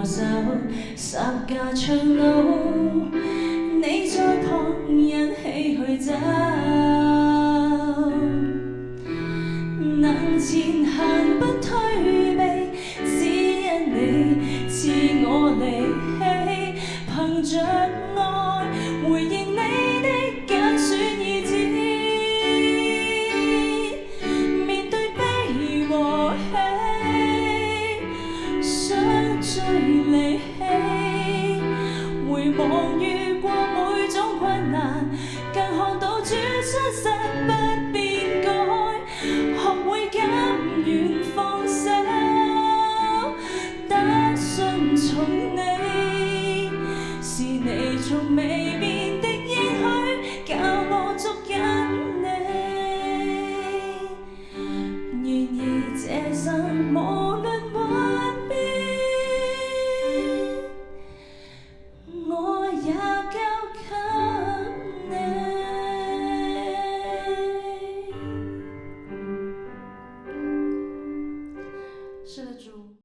我手，十架長路，你在旁人唏噓走，能前行不退避，只因你賜我力氣，憑着愛回應你的揀選意志，面對悲和喜，想最離棄，回望遇過每種困難，更看到主真實不變改，學會甘願放手，得順從你，是你從未變的應許，教我捉緊你。然而這生無論幻變，我也